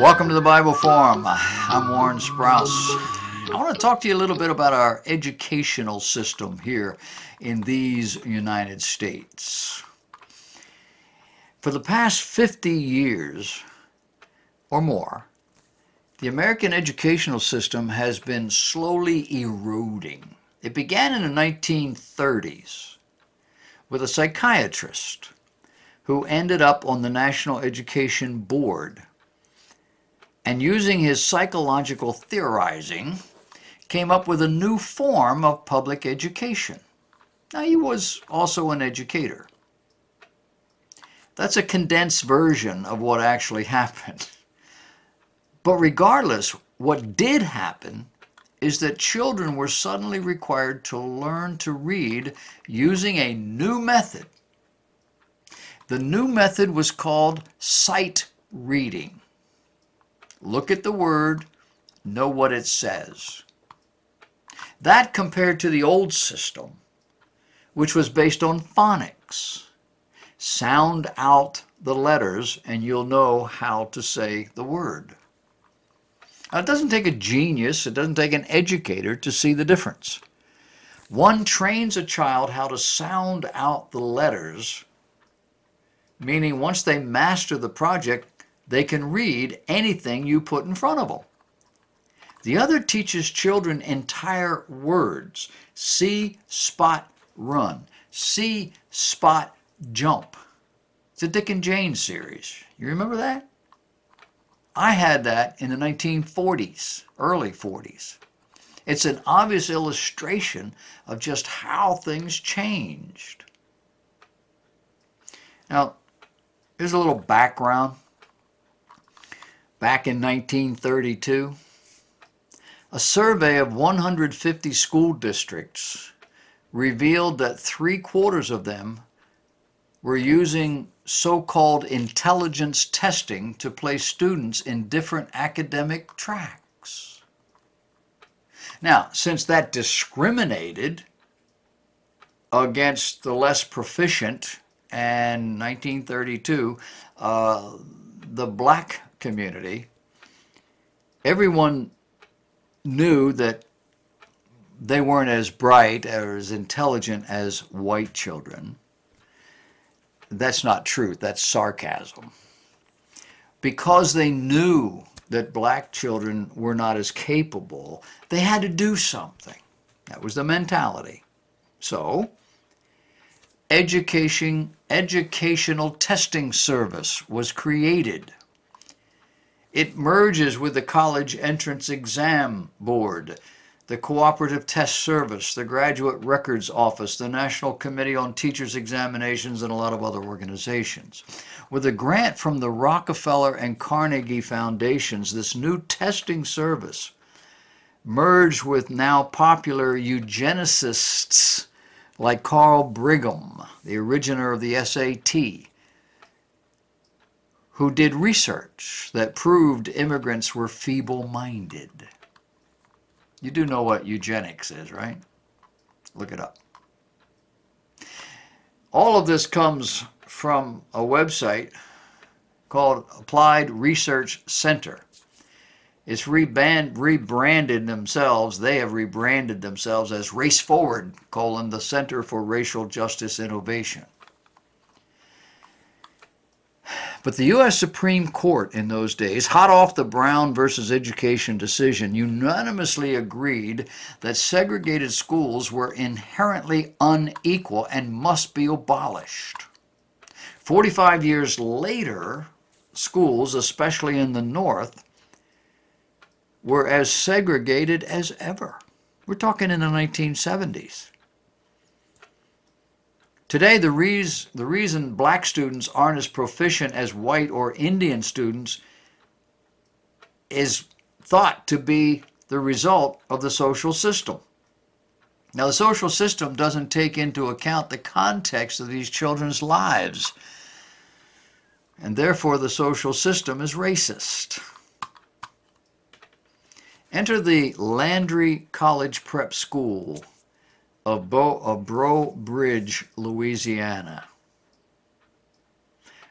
Welcome to the Bible Forum. I'm Warren Sprouse. I want to talk to you a little bit about our educational system here in these United States. For the past 50 years or more, the American educational system has been slowly eroding. It began in the 1930s with a psychiatrist who ended up on the National Education Board, and using his psychological theorizing, came up with a new form of public education. Now, he was also an educator. That's a condensed version of what actually happened. But regardless, what did happen is that children were suddenly required to learn to read using a new method. The new method was called sight reading. Look at the word, know what it says. That compared to the old system, which was based on phonics. Sound out the letters and you'll know how to say the word. Now, it doesn't take a genius, it doesn't take an educator to see the difference. One trains a child how to sound out the letters, meaning once they master the project, they can read anything you put in front of them. The other teaches children entire words. See, spot, run. See, spot, jump. It's a Dick and Jane series. You remember that? I had that in the 1940s, early 40s. It's an obvious illustration of just how things changed. Now, here's a little background. Back in 1932, a survey of 150 school districts revealed that 3/4 of them were using so-called intelligence testing to place students in different academic tracks. Now, since that discriminated against the less proficient, and 1932, the black community, everyone knew that they weren't as bright or as intelligent as white children. That's not truth, that's sarcasm. Because they knew that black children were not as capable, they had to do something. That was the mentality. So, educational testing service was created. It merges with the College Entrance Exam Board, the Cooperative Test Service, the Graduate Records Office, the National Committee on Teachers' Examinations, and a lot of other organizations. With a grant from the Rockefeller and Carnegie Foundations, this new testing service merged with now popular eugenicists like Carl Brigham, the originator of the SAT, who did research that proved immigrants were feeble-minded. You do know what eugenics is, right? Look it up. All of this comes from a website called Applied Research Center. It's rebranded themselves. They have rebranded themselves as Race Forward, the Center for Racial Justice Innovation. But the U.S. Supreme Court in those days, hot off the Brown versus Education decision, unanimously agreed that segregated schools were inherently unequal and must be abolished. 45 years later, schools, especially in the North, were as segregated as ever. We're talking in the 1970s. Today, the reason black students aren't as proficient as white or Indian students is thought to be the result of the social system. Now, the social system doesn't take into account the context of these children's lives, and therefore the social system is racist. Enter the Landry College Prep School of Breaux Bridge, Louisiana.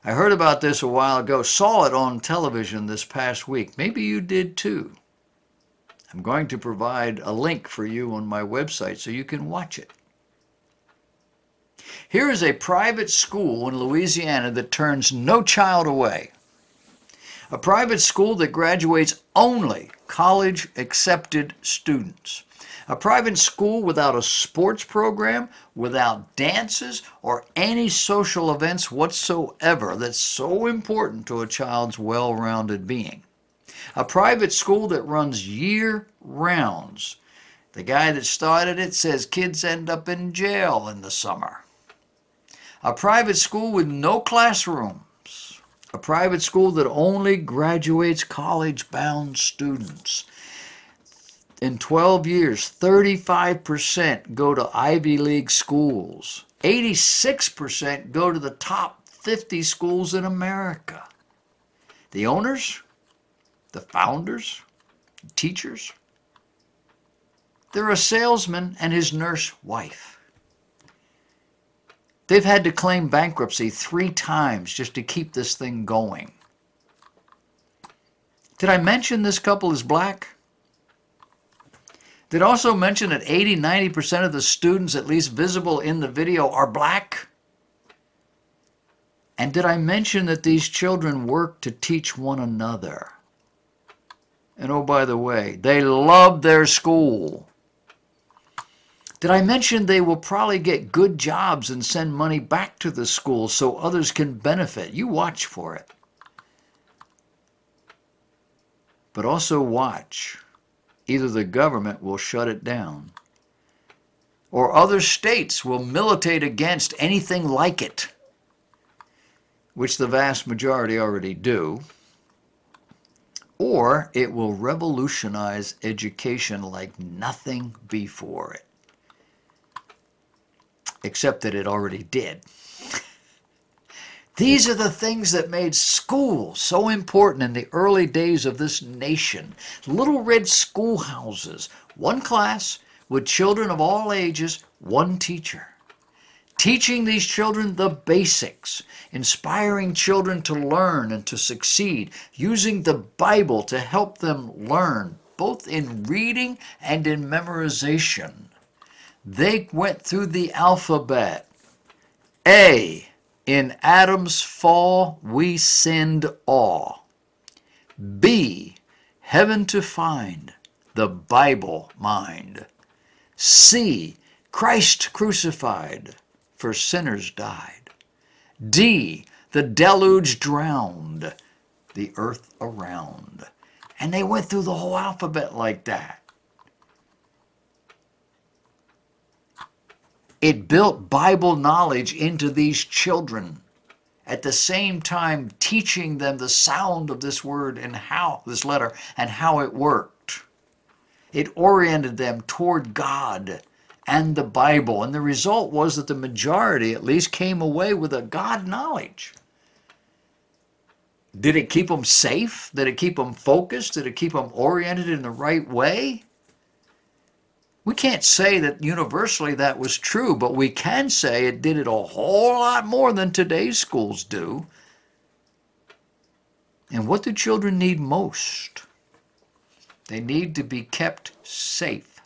I heard about this a while ago, saw it on television this past week. Maybe you did too. I'm going to provide a link for you on my website so you can watch it. Here is a private school in Louisiana that turns no child away. A private school that graduates only college-accepted students. A private school without a sports program, without dances, or any social events whatsoever that's so important to a child's well-rounded being. A private school that runs year-rounds. The guy that started it says kids end up in jail in the summer. A private school with no classrooms. A private school that only graduates college-bound students. In 12 years, 35% go to Ivy League schools. 86% go to the top 50 schools in America. The owners, the founders, the teachers, they're a salesman and his nurse wife. They've had to claim bankruptcy 3 times just to keep this thing going. Did I mention this couple is black? Did also mention that 80-90% of the students, at least visible in the video, are black? And did I mention that these children work to teach one another? And oh, by the way, they love their school. Did I mention they will probably get good jobs and send money back to the school so others can benefit? You watch for it. But also watch. Either the government will shut it down, or other states will militate against anything like it, which the vast majority already do, or it will revolutionize education like nothing before it, except that it already did. These are the things that made school so important in the early days of this nation. Little red schoolhouses, one class with children of all ages, one teacher. Teaching these children the basics, inspiring children to learn and to succeed, using the Bible to help them learn, both in reading and in memorization. They went through the alphabet. A. In Adam's fall, we sinned all. B. Heaven to find, the Bible mind. C. Christ crucified, for sinners died. D. The deluge drowned, the earth around. And they went through the whole alphabet like that. It built Bible knowledge into these children, at the same time teaching them the sound of this word and how, this letter, and how it worked. It oriented them toward God and the Bible, and the result was that the majority at least came away with a God knowledge. Did it keep them safe? Did it keep them focused? Did it keep them oriented in the right way? We can't say that universally that was true, but we can say it did it a whole lot more than today's schools do. And what do children need most? They need to be kept safe.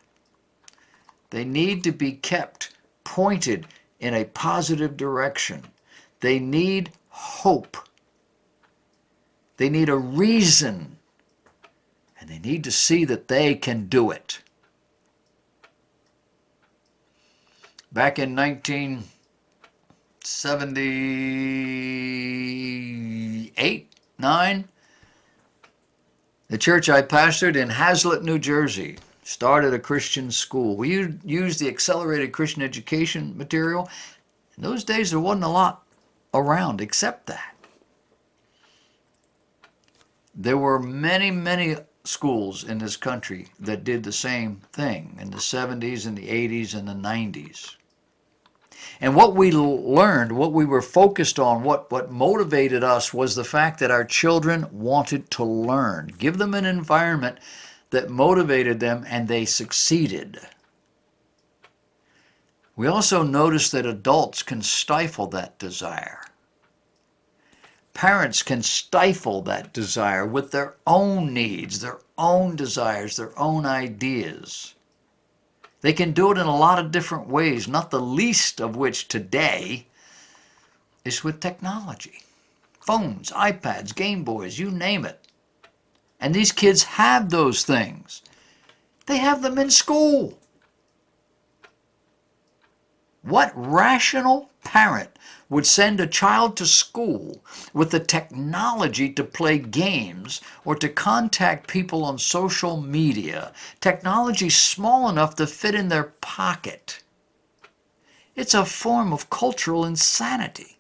They need to be kept pointed in a positive direction. They need hope. They need a reason. And they need to see that they can do it. Back in 1978, 9, the church I pastored in Hazlet, New Jersey, started a Christian school. We used the accelerated Christian education material. In those days, there wasn't a lot around except that. There were many, many schools in this country that did the same thing in the 70s and the 80s and the 90s. And what we learned, what we were focused on, what motivated us was the fact that our children wanted to learn. Give them an environment that motivated them, and they succeeded. We also noticed that adults can stifle that desire. parents can stifle that desire with their own needs, their own desires, their own ideas. They can do it in a lot of different ways, not the least of which today is with technology. Phones, iPads, Game Boys, you name it. And these kids have those things. They have them in school. What rational parent would send a child to school with the technology to play games or to contact people on social media, technology small enough to fit in their pocket? It's a form of cultural insanity.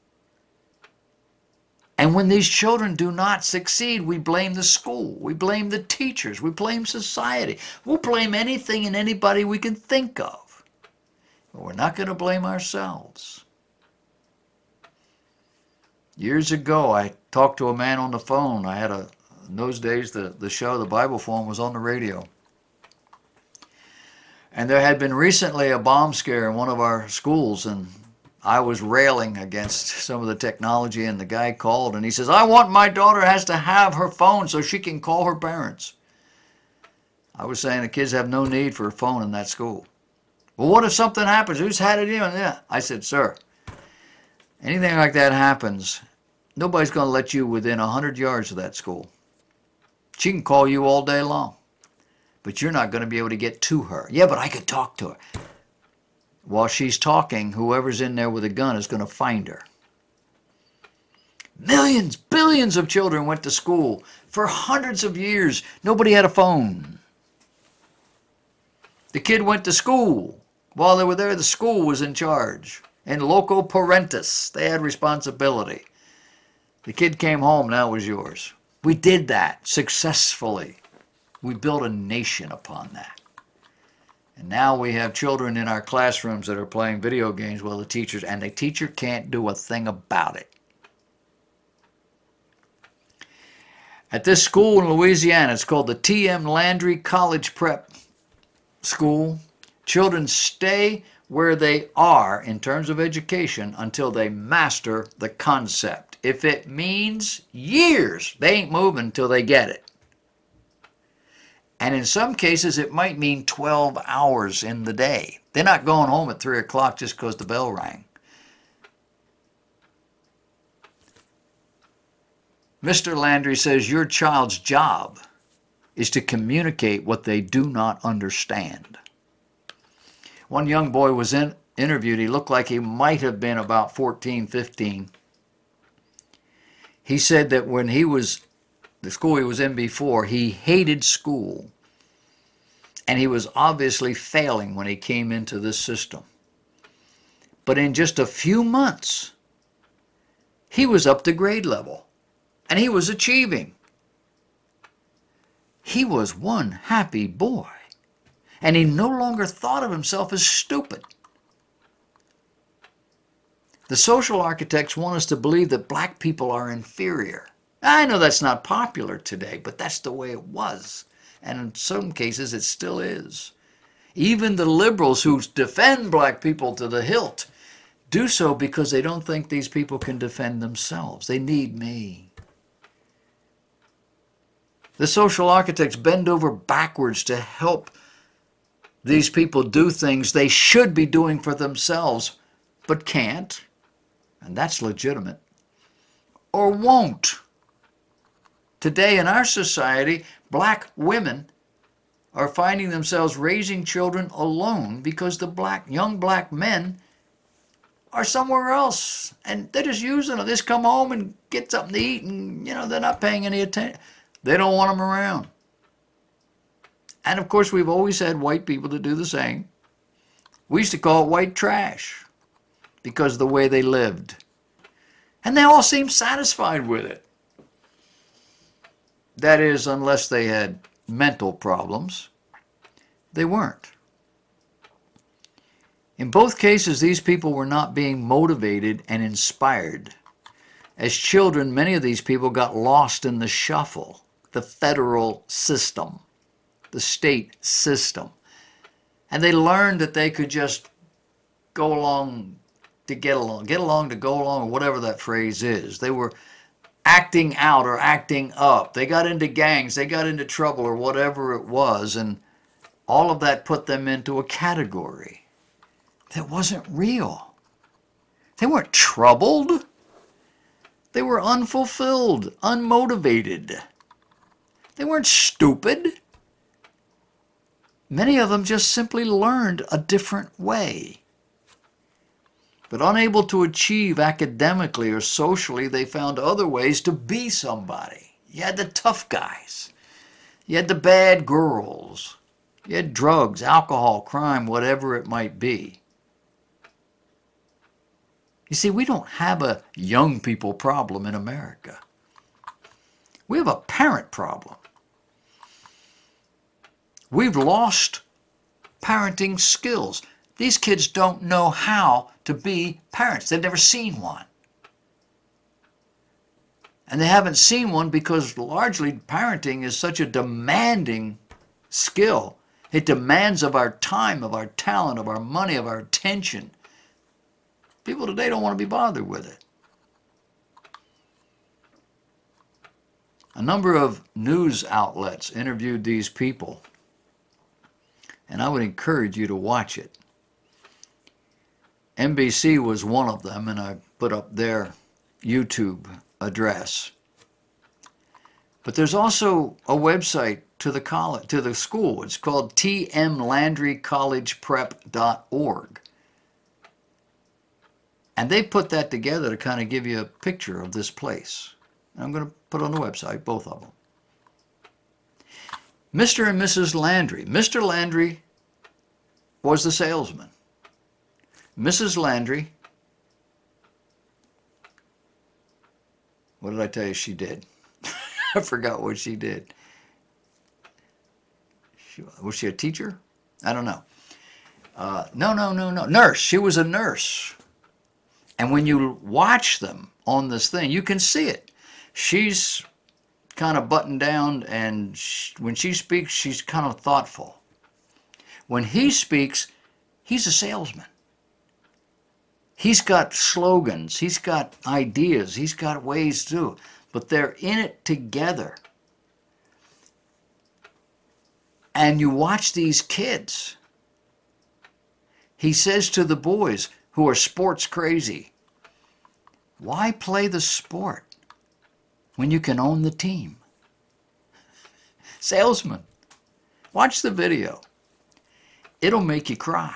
And when these children do not succeed, we blame the school, we blame the teachers, we blame society. We'll blame anything and anybody we can think of. But we're not going to blame ourselves. Years ago, I talked to a man on the phone. I had in those days, the show, the Bible Forum, was on the radio. And there had been recently a bomb scare in one of our schools, and I was railing against some of the technology, and the guy called, and he says, I want my daughter has to have her phone so she can call her parents. I was saying the kids have no need for a phone in that school. Well, what if something happens? Who's had it in? Yeah. I said, sir, anything like that happens, nobody's going to let you within 100 yards of that school. She can call you all day long, but you're not going to be able to get to her. Yeah, but I could talk to her. While she's talking, whoever's in there with a gun is going to find her. Millions, billions of children went to school for hundreds of years. Nobody had a phone. The kid went to school. While they were there, the school was in charge. And loco parentis, they had responsibility. The kid came home, now it was yours. We did that successfully. We built a nation upon that. And now we have children in our classrooms that are playing video games while the teacher can't do a thing about it. At this school in Louisiana, it's called the T.M. Landry College Prep School. Children stay where they are in terms of education until they master the concept. If it means years, they ain't moving until they get it. And in some cases, it might mean 12 hours in the day. They're not going home at 3 o'clock just because the bell rang. Mr. Landry says your child's job is to communicate what they do not understand. One young boy was interviewed. He looked like he might have been about 14, 15. He said that when the school he was in before, he hated school. And he was obviously failing when he came into this system. But in just a few months, he was up to grade level. And he was achieving. He was one happy boy. And he no longer thought of himself as stupid. The social architects want us to believe that black people are inferior. I know that's not popular today, but that's the way it was. And in some cases, it still is. Even the liberals who defend black people to the hilt do so because they don't think these people can defend themselves. They need me. The social architects bend over backwards to help these people do things they should be doing for themselves, but can't, and that's legitimate, or won't. Today in our society, black women are finding themselves raising children alone because the young black men are somewhere else, and they're just using them. They just come home and get something to eat, and they're not paying any attention. They don't want them around. And of course, we've always had white people to do the same. We used to call it white trash because of the way they lived. And they all seemed satisfied with it. That is, unless they had mental problems, they weren't. In both cases, these people were not being motivated and inspired. As children, many of these people got lost in the shuffle, the federal system, the state system. And they learned that they could just go along to get along to go along, or whatever that phrase is. They were acting out or acting up. They got into gangs, they got into trouble or whatever it was, and all of that put them into a category that wasn't real. They weren't troubled. They were unfulfilled, unmotivated. They weren't stupid. Many of them just simply learned a different way. But unable to achieve academically or socially, they found other ways to be somebody. You had the tough guys. You had the bad girls. You had drugs, alcohol, crime, whatever it might be. You see, we don't have a young people problem in America. We have a parent problem. We've lost parenting skills. These kids don't know how to be parents. They've never seen one. And they haven't seen one because largely parenting is such a demanding skill. It demands of our time, of our talent, of our money, of our attention. People today don't want to be bothered with it. A number of news outlets interviewed these people, and I would encourage you to watch it. NBC was one of them, and I put up their YouTube address. But there's also a website to the college, to the school. It's called tmlandrycollegeprep.org. And they put that together to kind of give you a picture of this place. I'm going to put on the website, both of them. Mr. and Mrs. Landry. Mr. Landry was the salesman. Mrs. Landry, what did I tell you she did? I forgot what she did. Was she a teacher? I don't know. No. Nurse. She was a nurse. And when you watch them on this thing, you can see it. She's kind of buttoned down, and when she speaks, she's kind of thoughtful. When he speaks, he's a salesman. He's got slogans, he's got ideas, he's got ways to do it, but they're in it together. And you watch these kids. He says to the boys who are sports crazy, why play the sport when you can own the team? Salesman. Watch the video. It'll make you cry.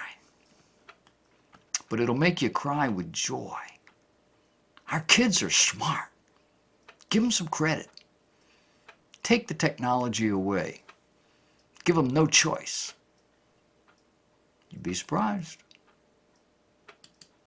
But it'll make you cry with joy. Our kids are smart. Give them some credit. Take the technology away. Give them no choice. You'd be surprised.